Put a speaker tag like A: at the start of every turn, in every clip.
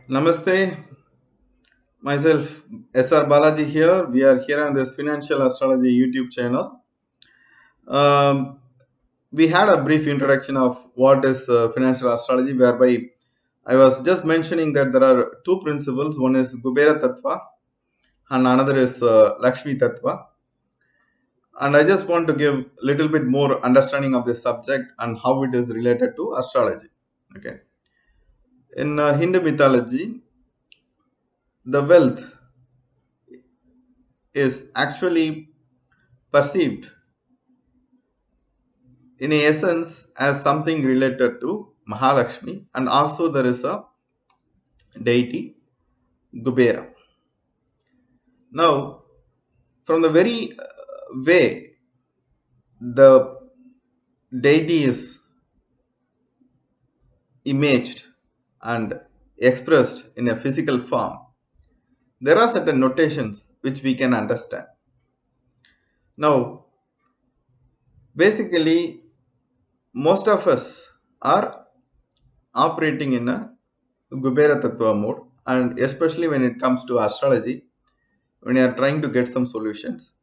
A: Namaste, myself S.R.Balaji here. We are here on this Financial Astrology YouTube channel. Um, we had a brief introduction of what is financial astrology, whereby I was just mentioning that there are two principles. One is Kubera Thathuva and another is Lakshmi Thathuva. And I just want to give a little bit more understanding of this subject and how it is related to astrology. Okay. In Hindu mythology, the wealth is actually perceived in essence as something related to Mahalakshmi, and also there is a deity Kubera. Now, from the very way the deity is imaged and expressed in a physical form, there are certain notations which we can understand. Now, basically, most of us are operating in a Kubera Tattva mode, and especially when it comes to astrology, when you are trying to get some solutions,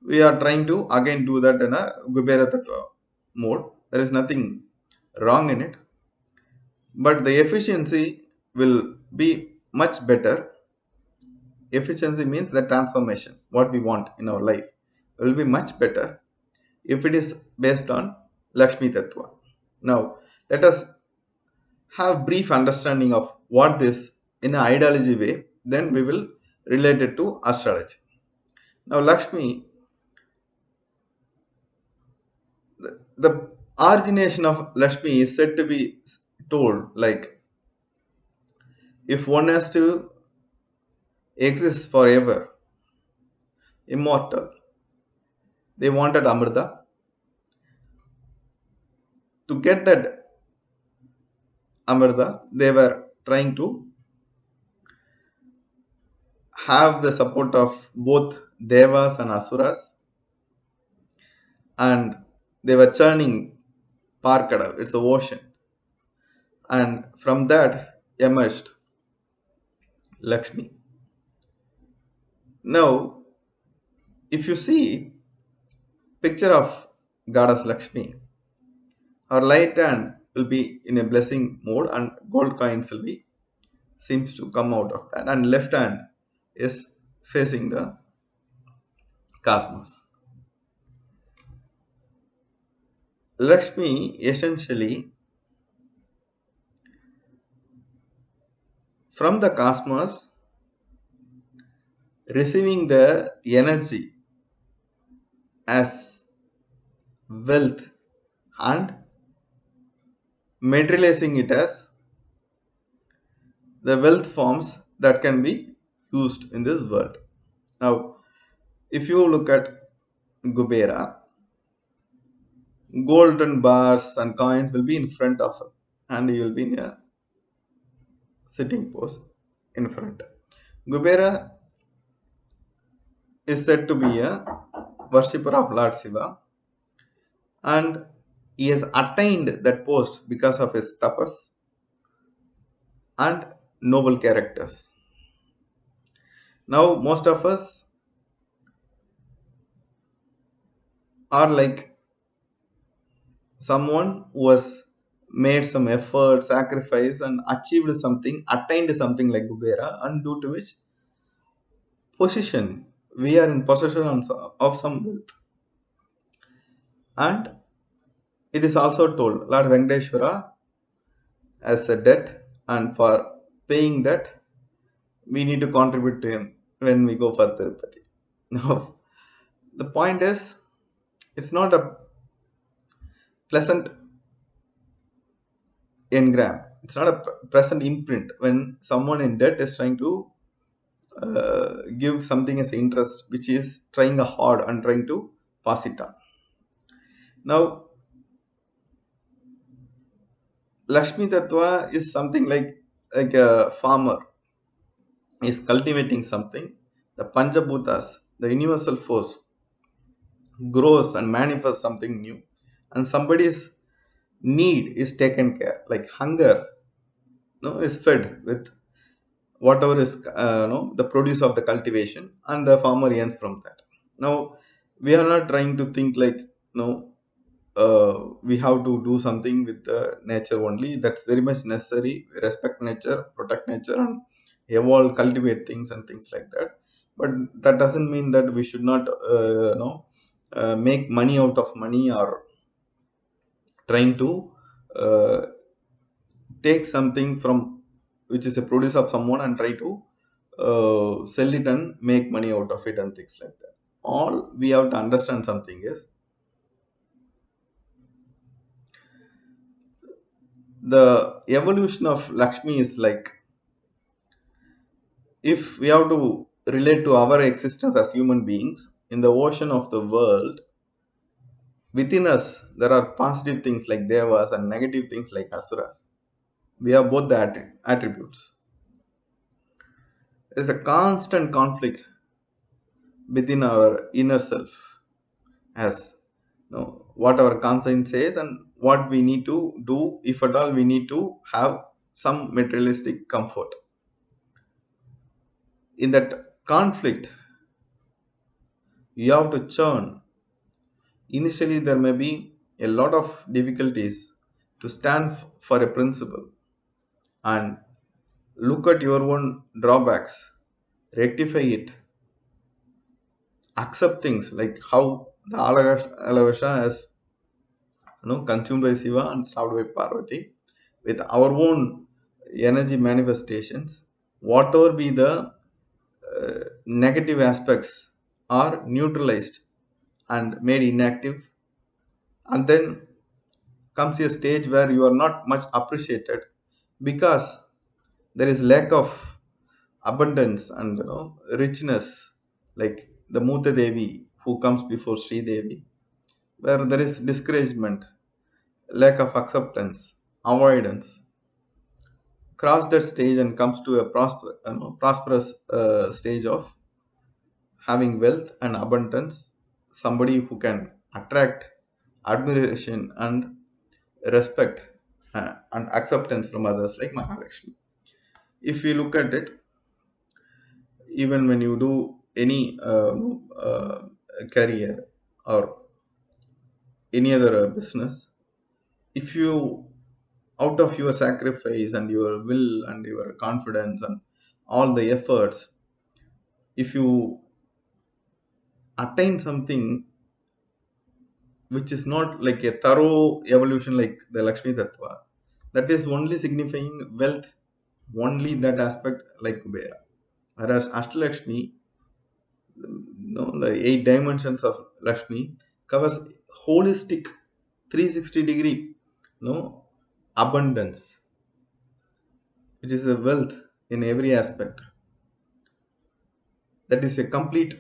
A: we are trying to again do that in a Kubera Tattva mode. There is nothing wrong in it, but the efficiency will be much better. Efficiency means the transformation, what we want in our life will be much better if it is based on Lakshmi Tattva. Now, let us have brief understanding of what this in an ideology way, then we will relate it to astrology. Now, Lakshmi, the origination of Lakshmi is said to be told like if one has to exist forever, immortal, they wanted Amrita. To get that Amrita, they were trying to have the support of both Devas and Asuras, and they were churning Parkadal, it's the ocean, and from that emerged Lakshmi. Now, if you see picture of goddess Lakshmi, her right hand will be in a blessing mode and gold coins will be seems to come out of that, and left hand is facing the cosmos. Lakshmi essentially from the cosmos receiving the energy as wealth and materializing it as the wealth forms that can be used in this world. Now, if you look at Kubera, golden bars and coins will be in front of him, and he will be in a sitting pose in front. Kubera is said to be a worshipper of Lord Shiva, and he has attained that post because of his tapas and noble characters. Now, most of us are like someone who has made some effort, sacrifice, and achieved something, attained something like Kubera, and due to which position we are in possession of some wealth. And it is also told Lord Venkateshwara as a debt, and for paying that, we need to contribute to him when we go for Tirupati. Now, the point is, it's not a pleasant engram. It's not a present imprint when someone in debt is trying to give something as interest, which is trying hard and trying to pass it on. Now, Lakshmi Tattva is something like a farmer is cultivating something. The Panchabhutas, the universal force, grows and manifests something new, and somebody's need is taken care. Like hunger, no, is fed with whatever is the produce of the cultivation, and the farmer earns from that. Now we are not trying to think like, we have to do something with the nature only. That's very much necessary. Respect nature, protect nature, and evolve, cultivate things and things like that. But that doesn't mean that we should not make money out of money, or trying to uh, take something from which is a produce of someone and try to sell it and make money out of it and things like that. All we have to understand something is, the evolution of Lakshmi is like, if we have to relate to our existence as human beings in the ocean of the world, within us there are positive things like devas and negative things like asuras. We have both the attributes. There is a constant conflict within our inner self, as what our conscience says and what we need to do, if at all we need to have some materialistic comfort. In that conflict, you have to churn. Initially there may be a lot of difficulties to stand for a principle and look at your own drawbacks, rectify it, accept things like how the Alavasha is consumed by Shiva and served by Parvati, with our own energy manifestations. Whatever be the negative aspects are neutralized and made inactive, and then comes a stage where you are not much appreciated, because there is lack of abundance and richness, like the Muta Devi who comes before Sri Devi, where there is discouragement, lack of acceptance, avoidance. Cross that stage and comes to a prosperous stage of having wealth and abundance, somebody who can attract admiration and respect and acceptance from others, like Mahalakshmi. If you look at it, even when you do any career or any other business, if you, out of your sacrifice and your will and your confidence and all the efforts, if you attain something which is not like a thorough evolution like the Lakshmi Tattva, that is only signifying wealth, only that aspect like Kubera. Whereas Ashtalakshmi, the 8 dimensions of Lakshmi, covers holistic 360-degree, abundance, which is a wealth in every aspect. That is a complete,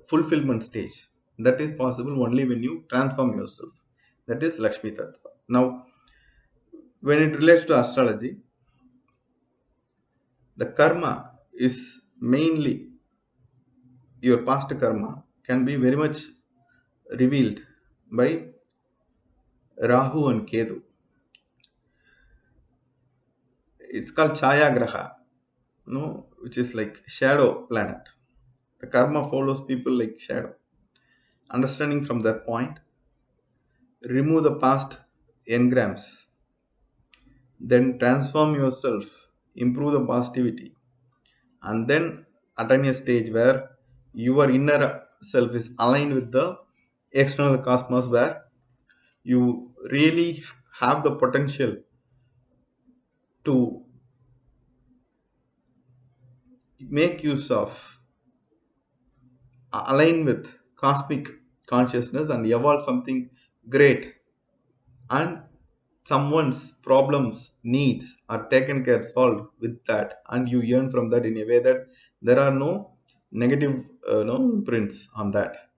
A: fulfillment stage. That is possible only when you transform yourself. That is Lakshmi Tattva. Now, when it relates to astrology, the karma is mainly your past karma can be very much revealed by Rahu and Ketu. It's called Chaya Graha, which is like shadow planet. The karma follows people like shadow. Understanding from that point, remove the past engrams, then transform yourself, improve the positivity, and then attain a stage where your inner self is aligned with the external cosmos, where you really have the potential to make use of, align with cosmic consciousness and evolve something great, and someone's problems needs are taken care, solved with that, and you earn from that in a way that there are no negative imprints on that.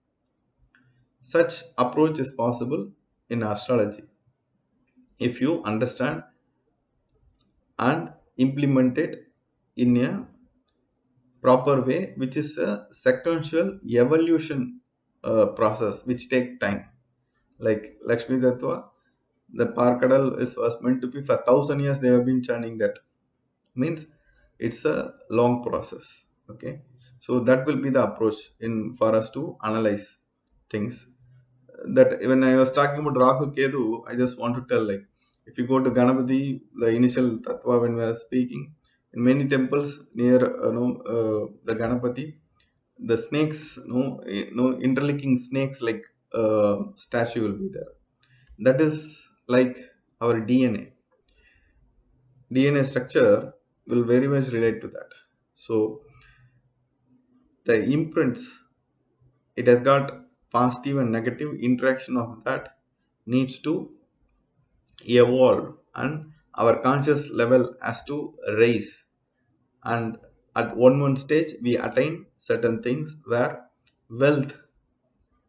A: Such approach is possible in astrology if you understand and implement it in a proper way, which is a sequential evolution process which take time. Like Lakshmi Tattva, the Parkadal is was meant to be for 1,000 years. They have been chanting that. Means It's a long process. Okay, so that will be the approach in for us to analyze things. That when I was talking about Rahu Kedu, I just want to tell, like, if you go to Ganapati, the initial tattva, when we are speaking in many temples near the Ganapati, the snakes, interlinking snakes, like statue will be there. That is like our DNA structure will very much relate to that. So the imprints, it has got positive and negative interaction of that, needs to evolve, and our conscious level has to raise. And at one stage we attain certain things where wealth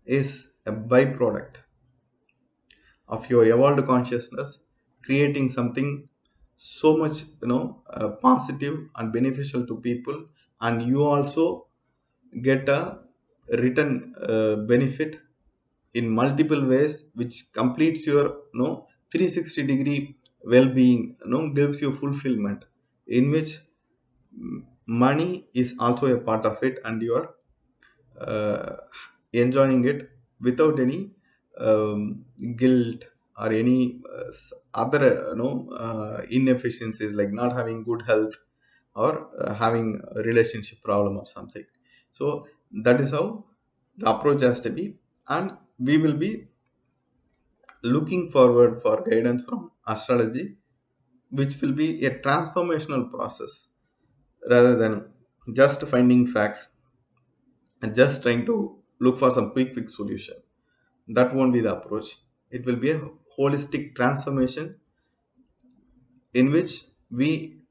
A: is a byproduct of your evolved consciousness, creating something so much, positive and beneficial to people, and you also get a return benefit in multiple ways, which completes your 360-degree well-being, gives you fulfillment, in which money is also a part of it, and you are uh, enjoying it without any guilt or any other inefficiencies, like not having good health or having a relationship problem or something. So that is how the approach has to be, and we will be looking forward for guidance from astrology, which will be a transformational process rather than just finding facts and just trying to look for some quick fix solution. That won't be the approach. It will be a holistic transformation in which we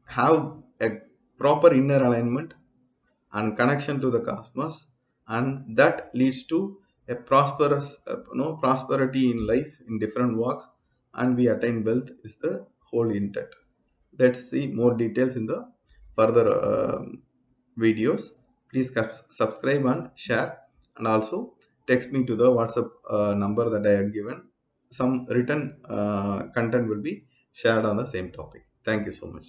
A: have a proper inner alignment and connection to the cosmos, and that leads to a prosperous prosperity in life in different walks, and we attain wealth is the whole intent. Let's see more details in the further videos. Please subscribe and share, and also text me to the WhatsApp number that I had given. Some written content will be shared on the same topic. Thank you so much.